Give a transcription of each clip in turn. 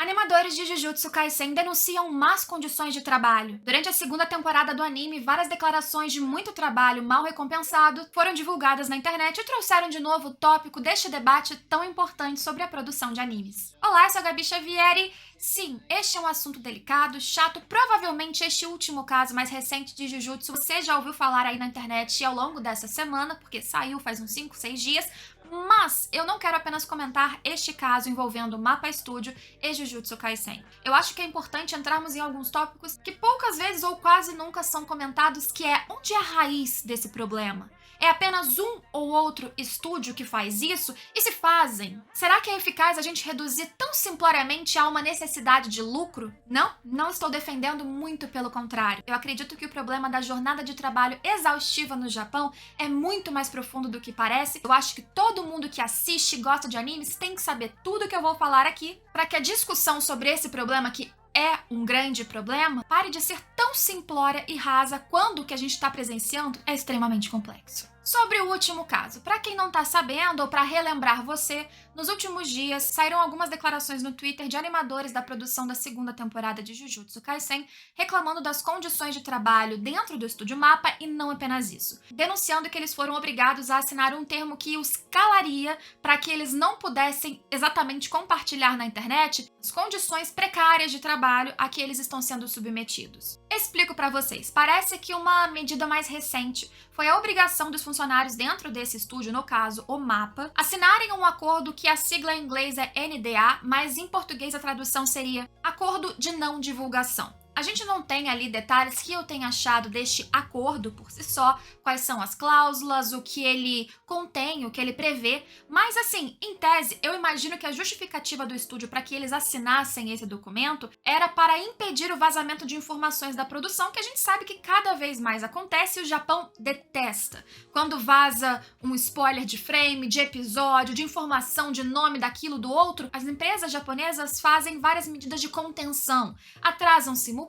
Animadores de Jujutsu Kaisen denunciam más condições de trabalho. Durante a segunda temporada do anime, várias declarações de muito trabalho mal recompensado foram divulgadas na internet e trouxeram de novo o tópico deste debate tão importante sobre a produção de animes. Olá, eu sou a Gabi Xavier e sim, este é um assunto delicado, chato, provavelmente este último caso mais recente de Jujutsu você já ouviu falar aí na internet ao longo dessa semana, porque saiu faz uns 5, 6 dias, mas eu não quero apenas comentar este caso envolvendo Mappa Studio e Jujutsu Kaisen. Eu acho que é importante entrarmos em alguns tópicos que poucas vezes ou quase nunca são comentados, que é onde é a raiz desse problema. É apenas um ou outro estúdio que faz isso? E se fazem, será que é eficaz a gente reduzir tão simploriamente a uma necessidade de lucro? Não estou defendendo, muito pelo contrário. Eu acredito que o problema da jornada de trabalho exaustiva no Japão é muito mais profundo do que parece. Eu acho que todo mundo que assiste e gosta de animes tem que saber tudo que eu vou falar aqui para que a discussão sobre esse problema, que é um grande problema, pare de ser tão simplória e rasa quando o que a gente está presenciando é extremamente complexo. Sobre o último caso, para quem não está sabendo ou para relembrar você, nos últimos dias saíram algumas declarações no Twitter de animadores da produção da segunda temporada de Jujutsu Kaisen reclamando das condições de trabalho dentro do estúdio Mappa e não apenas isso, denunciando que eles foram obrigados a assinar um termo que os calaria para que eles não pudessem exatamente compartilhar na internet as condições precárias de trabalho a que eles estão sendo submetidos. Explico para vocês, parece que uma medida mais recente foi a obrigação dos funcionários dentro desse estúdio, no caso o Mappa, assinarem um acordo que a sigla em inglês é NDA, mas em português a tradução seria Acordo de Não Divulgação. A gente não tem ali detalhes que eu tenha achado deste acordo por si só, quais são as cláusulas, o que ele contém, o que ele prevê, mas assim, em tese, eu imagino que a justificativa do estúdio para que eles assinassem esse documento era para impedir o vazamento de informações da produção, que a gente sabe que cada vez mais acontece e o Japão detesta. Quando vaza um spoiler de frame, de episódio, de informação, de nome daquilo, do outro, as empresas japonesas fazem várias medidas de contenção, atrasam simulcast,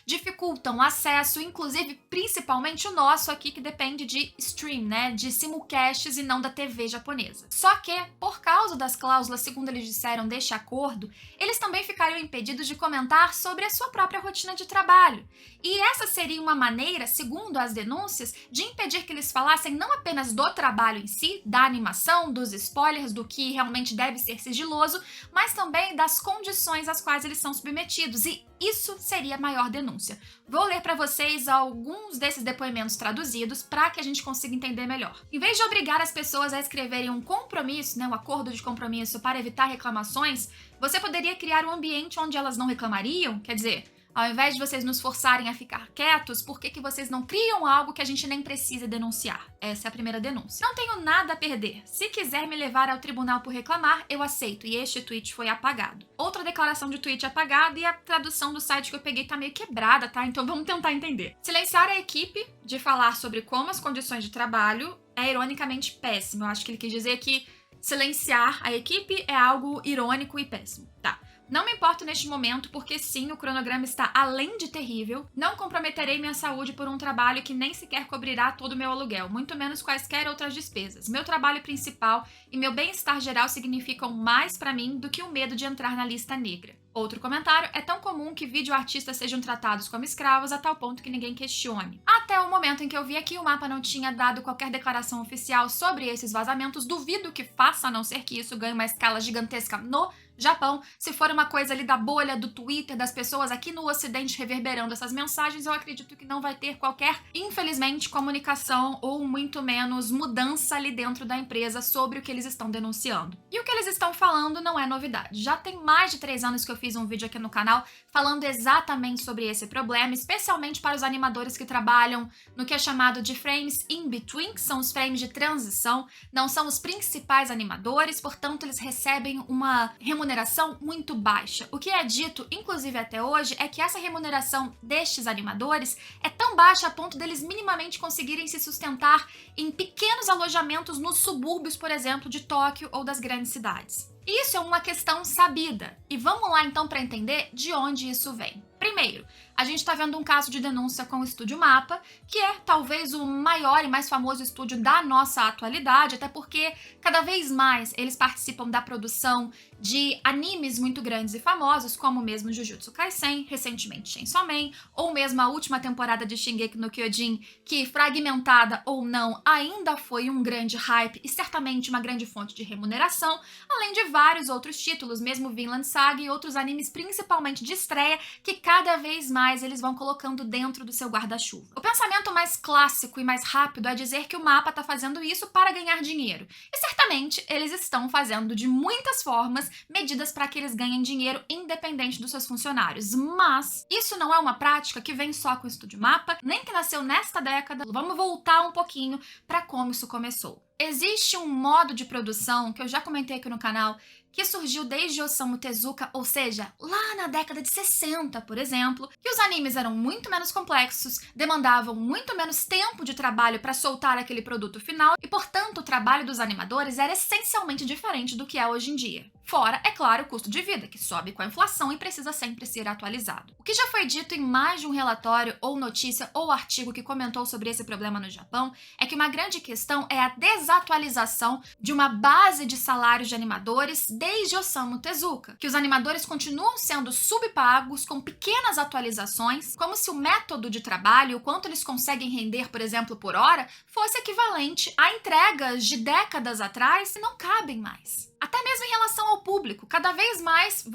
dificultam o acesso, inclusive principalmente o nosso aqui que depende de stream, né, de simulcasts e não da TV japonesa. Só que, por causa das cláusulas, segundo eles disseram, deste acordo, eles também ficariam impedidos de comentar sobre a sua própria rotina de trabalho. E essa seria uma maneira, segundo as denúncias, de impedir que eles falassem não apenas do trabalho em si, da animação, dos spoilers, do que realmente deve ser sigiloso, mas também das condições às quais eles são submetidos. E isso seria a maior denúncia. Vou ler para vocês alguns desses depoimentos traduzidos para que a gente consiga entender melhor. Em vez de obrigar as pessoas a escreverem um compromisso, né, um acordo de compromisso para evitar reclamações, você poderia criar um ambiente onde elas não reclamariam? Quer dizer, ao invés de vocês nos forçarem a ficar quietos, por que vocês não criam algo que a gente nem precisa denunciar? Essa é a primeira denúncia. Não tenho nada a perder. Se quiser me levar ao tribunal por reclamar, eu aceito. E este tweet foi apagado. Outra declaração de tweet apagada e a tradução do site que eu peguei tá meio quebrada, tá? Então vamos tentar entender. Silenciar a equipe de falar sobre como as condições de trabalho é ironicamente péssimo. Eu acho que ele quis dizer que silenciar a equipe é algo irônico e péssimo. Tá. Não me importo neste momento porque sim, o cronograma está além de terrível. Não comprometerei minha saúde por um trabalho que nem sequer cobrirá todo o meu aluguel, muito menos quaisquer outras despesas. Meu trabalho principal e meu bem-estar geral significam mais para mim do que o medo de entrar na lista negra. Outro comentário: é tão comum que videoartistas sejam tratados como escravos a tal ponto que ninguém questione. Até o momento em que eu vi aqui, o Mappa não tinha dado qualquer declaração oficial sobre esses vazamentos. Duvido que faça, a não ser que isso ganhe uma escala gigantesca no Japão. Se for uma coisa ali da bolha do Twitter, das pessoas aqui no Ocidente reverberando essas mensagens, eu acredito que não vai ter qualquer, infelizmente, comunicação ou muito menos mudança ali dentro da empresa sobre o que eles estão denunciando. E o que eles estão falando não é novidade. Já tem mais de 3 anos que eu fiz um vídeo aqui no canal falando exatamente sobre esse problema, especialmente para os animadores que trabalham no que é chamado de frames in between, que são os frames de transição, não são os principais animadores, portanto eles recebem uma remuneração muito baixa. O que é dito, inclusive até hoje, é que essa remuneração destes animadores é tão baixa a ponto deles minimamente conseguirem se sustentar em pequenos alojamentos nos subúrbios, por exemplo, de Tóquio ou das grandes cidades. Isso é uma questão sabida. E vamos lá então para entender de onde isso vem. Primeiro, a gente tá vendo um caso de denúncia com o Estúdio Mapa, que é talvez o maior e mais famoso estúdio da nossa atualidade, até porque cada vez mais eles participam da produção de animes muito grandes e famosos, como mesmo Jujutsu Kaisen, recentemente Chainsaw Man, ou mesmo a última temporada de Shingeki no Kyojin, que, fragmentada ou não, ainda foi um grande hype e certamente uma grande fonte de remuneração, além de vários outros títulos, mesmo Vinland Saga e outros animes principalmente de estreia, que cada vez mais eles vão colocando dentro do seu guarda-chuva. O pensamento mais clássico e mais rápido é dizer que o Mapa tá fazendo isso para ganhar dinheiro. E certamente eles estão fazendo de muitas formas medidas para que eles ganhem dinheiro independente dos seus funcionários. Mas isso não é uma prática que vem só com o Estúdio Mapa, nem que nasceu nesta década. Vamos voltar um pouquinho para como isso começou. Existe um modo de produção que eu já comentei aqui no canal, que surgiu desde Osamu Tezuka, ou seja, lá na década de 60, por exemplo, que os animes eram muito menos complexos, demandavam muito menos tempo de trabalho para soltar aquele produto final e, portanto, o trabalho dos animadores era essencialmente diferente do que é hoje em dia. Fora, é claro, o custo de vida, que sobe com a inflação e precisa sempre ser atualizado. O que já foi dito em mais de um relatório, ou notícia, ou artigo que comentou sobre esse problema no Japão, é que uma grande questão é a desatualização de uma base de salários de animadores desde Osamu Tezuka, que os animadores continuam sendo subpagos com pequenas atualizações, como se o método de trabalho, o quanto eles conseguem render, por exemplo, por hora, fosse equivalente a entregas de décadas atrás que não cabem mais. Até mesmo em relação ao público, cada vez mais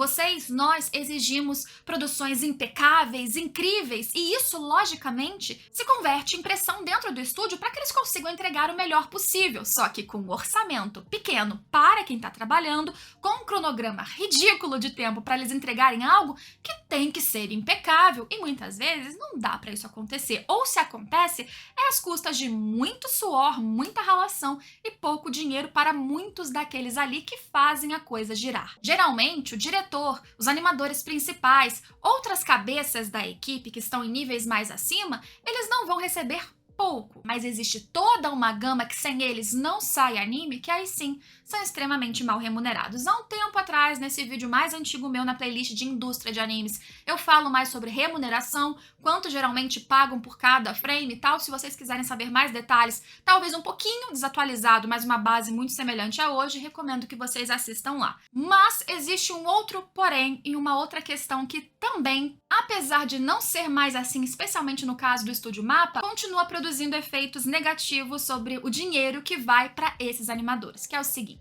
nós exigimos produções impecáveis, incríveis, e isso, logicamente, se converte em pressão dentro do estúdio para que eles consigam entregar o melhor possível, só que com um orçamento pequeno para quem está trabalhando, com um cronograma ridículo de tempo para eles entregarem algo que tem que ser impecável, e muitas vezes não dá para isso acontecer, ou se acontece, é às custas de muito suor, muita ralação e pouco dinheiro para muitos daqueles ali que fazem a coisa girar. Geralmente, o diretor, os animadores principais, outras cabeças da equipe que estão em níveis mais acima, eles não vão receber pouco, mas existe toda uma gama que sem eles não sai anime, que aí sim são extremamente mal remunerados. Há um tempo atrás, nesse vídeo mais antigo meu na playlist de indústria de animes, eu falo mais sobre remuneração, quanto geralmente pagam por cada frame e tal. Se vocês quiserem saber mais detalhes, talvez um pouquinho desatualizado, mas uma base muito semelhante a hoje, recomendo que vocês assistam lá. Mas existe um outro porém e uma outra questão que também, apesar de não ser mais assim, especialmente no caso do Estúdio Mapa, continua produzindo efeitos negativos sobre o dinheiro que vai para esses animadores, que é o seguinte.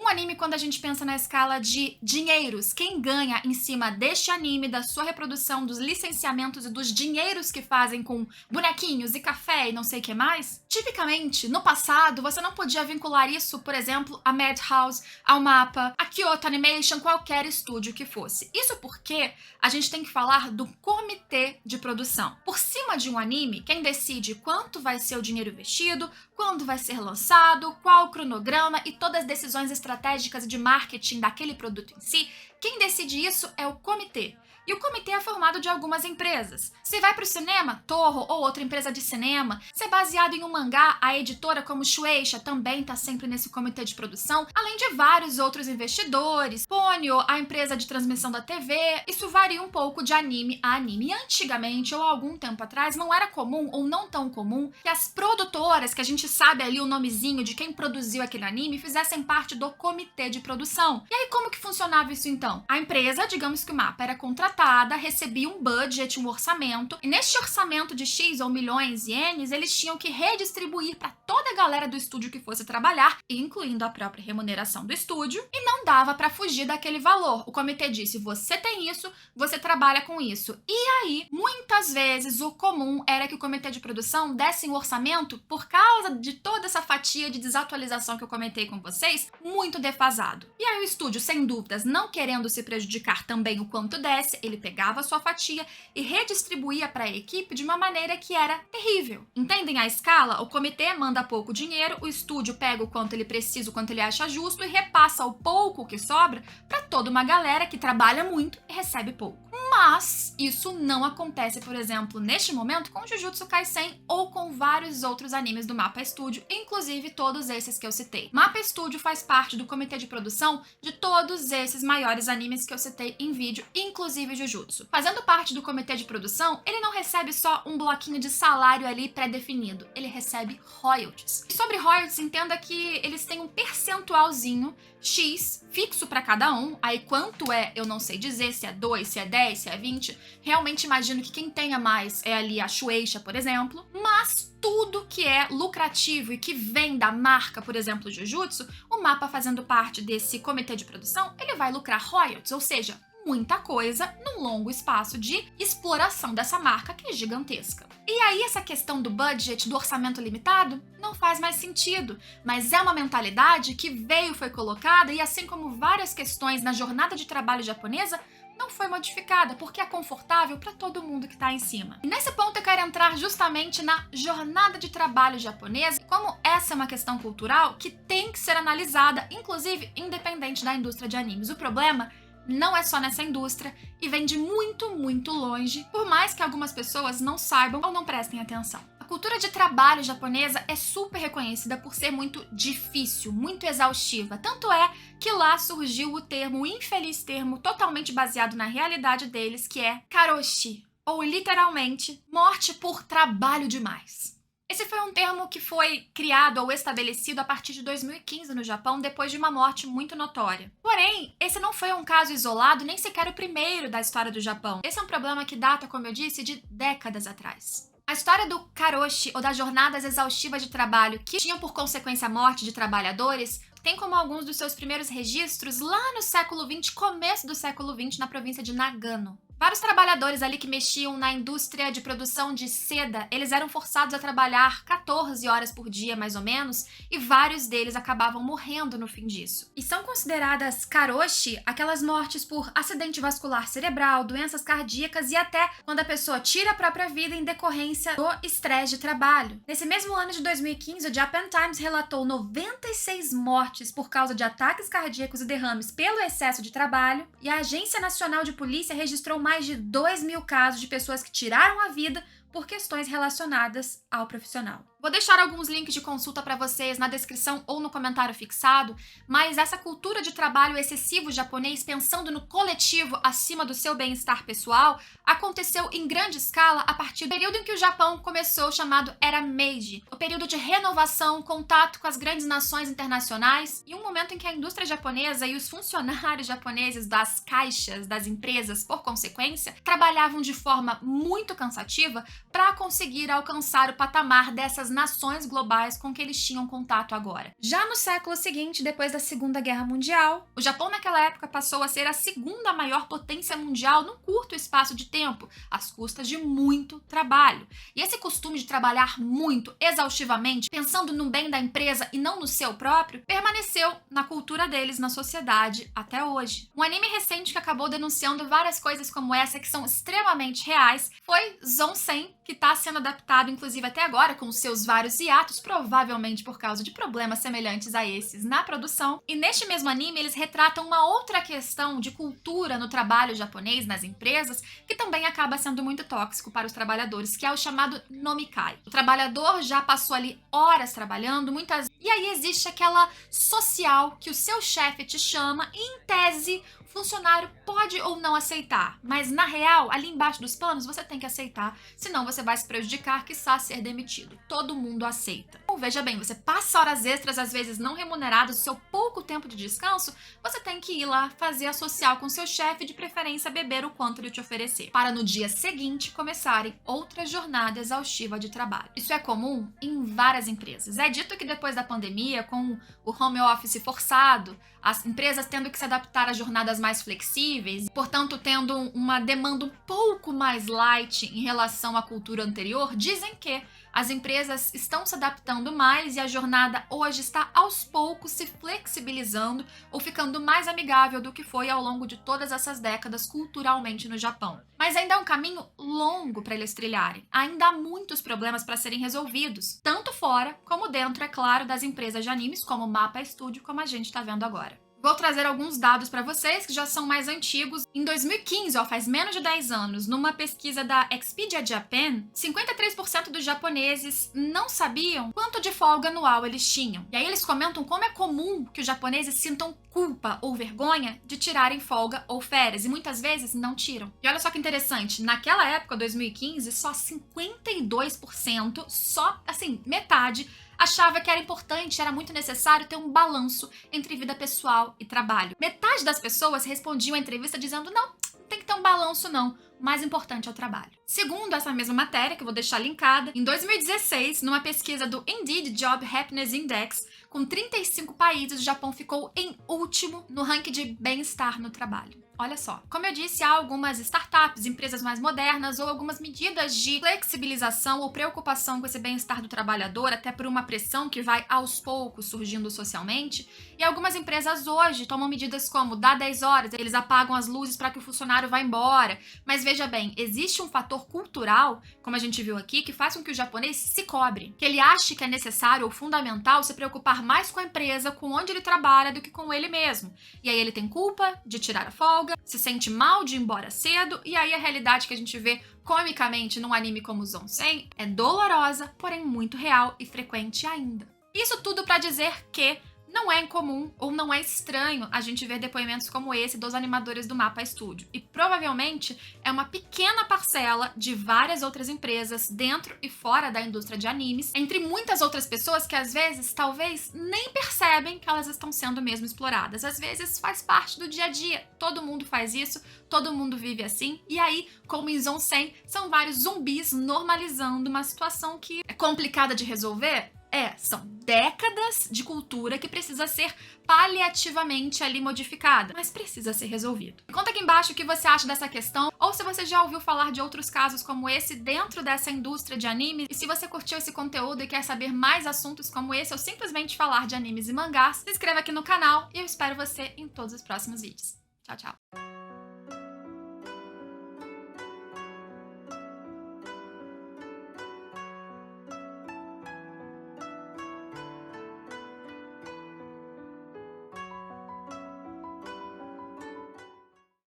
Um anime, quando a gente pensa na escala de dinheiros, quem ganha em cima deste anime, da sua reprodução, dos licenciamentos e dos dinheiros que fazem com bonequinhos e café e não sei o que mais, tipicamente, no passado, você não podia vincular isso, por exemplo, a Madhouse, ao Mapa, a Kyoto Animation, qualquer estúdio que fosse. Isso porque a gente tem que falar do comitê de produção. Por cima de um anime, quem decide quanto vai ser o dinheiro investido, quando vai ser lançado, qual o cronograma e todas as decisões estratégicas de marketing daquele produto em si, quem decide isso é o comitê. E o comitê é formado de algumas empresas. Se vai para o cinema, Toho ou outra empresa de cinema. Se é baseado em um mangá, a editora como Shueisha também está sempre nesse comitê de produção, além de vários outros investidores, Ponyo, a empresa de transmissão da TV. Isso varia um pouco de anime a anime. E antigamente, ou algum tempo atrás, não era comum, ou não tão comum, que as produtoras, que a gente sabe ali o nomezinho de quem produziu aquele anime, fizessem parte do comitê de produção. E aí como que funcionava isso então? A empresa, digamos que o Mapa era contratada, recebia um budget, um orçamento, e neste orçamento de X ou milhões de ienes, eles tinham que redistribuir para toda a galera do estúdio que fosse trabalhar, incluindo a própria remuneração do estúdio, e não dava para fugir daquele valor. O comitê disse, você tem isso, você trabalha com isso. E aí, muitas vezes, o comum era que o comitê de produção desse um orçamento, por causa de toda essa fatia de desatualização que eu comentei com vocês, muito defasado. E aí o estúdio, sem dúvidas, não querendo se prejudicar também o quanto desse, ele pegava a sua fatia e redistribuía para a equipe de uma maneira que era terrível. Entendem a escala? O comitê manda pouco dinheiro, o estúdio pega o quanto ele precisa, o quanto ele acha justo e repassa o pouco que sobra para toda uma galera que trabalha muito e recebe pouco. Mas isso não acontece, por exemplo, neste momento com Jujutsu Kaisen ou com vários outros animes do Mappa Studio, inclusive todos esses que eu citei. Mappa Studio faz parte do comitê de produção de todos esses maiores animes que eu citei em vídeo, inclusive Jujutsu. Fazendo parte do comitê de produção, ele não recebe só um bloquinho de salário ali pré-definido, ele recebe royalties. E sobre royalties, entenda que eles têm um percentualzinho X fixo para cada um, aí quanto é, eu não sei dizer, se é 2, se é 10, se é 20, realmente imagino que quem tenha mais é ali a Shueisha, por exemplo, mas tudo que é lucrativo e que vem da marca, por exemplo, Jujutsu, o Mappa fazendo parte desse comitê de produção, ele vai lucrar royalties, ou seja, muita coisa num longo espaço de exploração dessa marca que é gigantesca. E aí essa questão do budget, do orçamento limitado, não faz mais sentido, mas é uma mentalidade que foi colocada e assim como várias questões na jornada de trabalho japonesa, não foi modificada, porque é confortável para todo mundo que está em cima. E nesse ponto eu quero entrar justamente na jornada de trabalho japonesa, como essa é uma questão cultural que tem que ser analisada, inclusive independente da indústria de animes. O problema não é só nessa indústria e vem de muito, muito longe, por mais que algumas pessoas não saibam ou não prestem atenção. A cultura de trabalho japonesa é super reconhecida por ser muito difícil, muito exaustiva. Tanto é que lá surgiu o infeliz termo totalmente baseado na realidade deles, que é karoshi, ou literalmente, morte por trabalho demais. Esse foi um termo que foi criado ou estabelecido a partir de 2015 no Japão, depois de uma morte muito notória. Porém, esse não foi um caso isolado, nem sequer o primeiro da história do Japão. Esse é um problema que data, como eu disse, de décadas atrás. A história do karoshi, ou das jornadas exaustivas de trabalho que tinham por consequência a morte de trabalhadores, tem como alguns dos seus primeiros registros lá no século XX, começo do século XX, na província de Nagano. Vários trabalhadores ali que mexiam na indústria de produção de seda, eles eram forçados a trabalhar 14 horas por dia, mais ou menos, e vários deles acabavam morrendo no fim disso. E são consideradas karoshi aquelas mortes por acidente vascular cerebral, doenças cardíacas e até quando a pessoa tira a própria vida em decorrência do estresse de trabalho. Nesse mesmo ano de 2015, o Japan Times relatou 96 mortes por causa de ataques cardíacos e derrames pelo excesso de trabalho, e a Agência Nacional de Polícia registrou mais de 2.000 casos de pessoas que tiraram a vida por questões relacionadas ao profissional. Vou deixar alguns links de consulta para vocês na descrição ou no comentário fixado, mas essa cultura de trabalho excessivo japonês, pensando no coletivo acima do seu bem-estar pessoal, aconteceu em grande escala a partir do período em que o Japão começou o chamado Era Meiji, o período de renovação, contato com as grandes nações internacionais e um momento em que a indústria japonesa e os funcionários japoneses das caixas das empresas, por consequência, trabalhavam de forma muito cansativa para conseguir alcançar o patamar dessas nações globais com que eles tinham contato agora. Já no século seguinte, depois da Segunda Guerra Mundial, o Japão naquela época passou a ser a segunda maior potência mundial num curto espaço de tempo, às custas de muito trabalho. E esse costume de trabalhar muito, exaustivamente, pensando no bem da empresa e não no seu próprio, permaneceu na cultura deles, na sociedade, até hoje. Um anime recente que acabou denunciando várias coisas como essa, que são extremamente reais, foi Zonsen, que está sendo adaptado, inclusive até agora, com seus vários hiatos, provavelmente por causa de problemas semelhantes a esses na produção. E neste mesmo anime, eles retratam uma outra questão de cultura no trabalho japonês, nas empresas, que também acaba sendo muito tóxico para os trabalhadores, que é o chamado nomikai. O trabalhador já passou ali horas trabalhando, muitas... E aí existe aquela social que o seu chefe te chama e, em tese, o funcionário pode ou não aceitar, mas na real, ali embaixo dos panos, você tem que aceitar, senão você vai se prejudicar, quiçá ser demitido. Todo mundo aceita. Ou veja bem, você passa horas extras, às vezes não remuneradas, o seu pouco tempo de descanso, você tem que ir lá fazer a social com seu chefe, de preferência beber o quanto ele te oferecer, para no dia seguinte começarem outra jornada exaustiva de trabalho. Isso é comum em várias empresas. É dito que depois da pandemia, com o home office forçado, as empresas tendo que se adaptar a jornadas mais flexíveis, portanto tendo uma demanda um pouco mais light em relação à cultura anterior, dizem que as empresas estão se adaptando mais e a jornada hoje está aos poucos se flexibilizando ou ficando mais amigável do que foi ao longo de todas essas décadas culturalmente no Japão. Mas ainda é um caminho longo para eles trilharem. Ainda há muitos problemas para serem resolvidos, tanto fora como dentro, é claro, das empresas de animes como o Mappa Studio, como a gente está vendo agora. Vou trazer alguns dados para vocês que já são mais antigos. Em 2015, faz menos de 10 anos, numa pesquisa da Expedia Japan, 53% dos japoneses não sabiam quanto de folga anual eles tinham. E aí eles comentam como é comum que os japoneses sintam culpa ou vergonha de tirarem folga ou férias, e muitas vezes não tiram. E olha só que interessante, naquela época, 2015, só 52%, só assim, metade, achava que era importante, era muito necessário ter um balanço entre vida pessoal e trabalho. Metade das pessoas respondiam à entrevista dizendo: não tem que ter um balanço não, o mais importante é o trabalho. Segundo essa mesma matéria, que eu vou deixar linkada, em 2016, numa pesquisa do Indeed Job Happiness Index, com 35 países, o Japão ficou em último no ranking de bem-estar no trabalho. Olha só, como eu disse, há algumas startups, empresas mais modernas ou algumas medidas de flexibilização ou preocupação com esse bem-estar do trabalhador, até por uma pressão que vai aos poucos surgindo socialmente. E algumas empresas hoje tomam medidas como dá 10 horas, eles apagam as luzes para que o funcionário vá embora. Mas veja bem, existe um fator cultural, como a gente viu aqui, que faz com que o japonês se cobre, que ele ache que é necessário ou fundamental se preocupar mais com a empresa, com onde ele trabalha, do que com ele mesmo. E aí ele tem culpa de tirar a folga, se sente mal de ir embora cedo, e aí a realidade que a gente vê comicamente num anime como Zonsen é dolorosa, porém muito real e frequente ainda. Isso tudo para dizer que não é incomum ou não é estranho a gente ver depoimentos como esse dos animadores do Mapa Studio. E provavelmente é uma pequena parcela de várias outras empresas dentro e fora da indústria de animes, entre muitas outras pessoas que às vezes, talvez, nem percebem que elas estão sendo mesmo exploradas. Às vezes faz parte do dia a dia. Todo mundo faz isso, todo mundo vive assim. E aí, como em Zonsen, são vários zumbis normalizando uma situação que é complicada de resolver. São décadas de cultura que precisa ser paliativamente ali modificada, mas precisa ser resolvido. Conta aqui embaixo o que você acha dessa questão, ou se você já ouviu falar de outros casos como esse dentro dessa indústria de animes, e se você curtiu esse conteúdo e quer saber mais assuntos como esse, ou simplesmente falar de animes e mangás, se inscreva aqui no canal e eu espero você em todos os próximos vídeos. Tchau, tchau!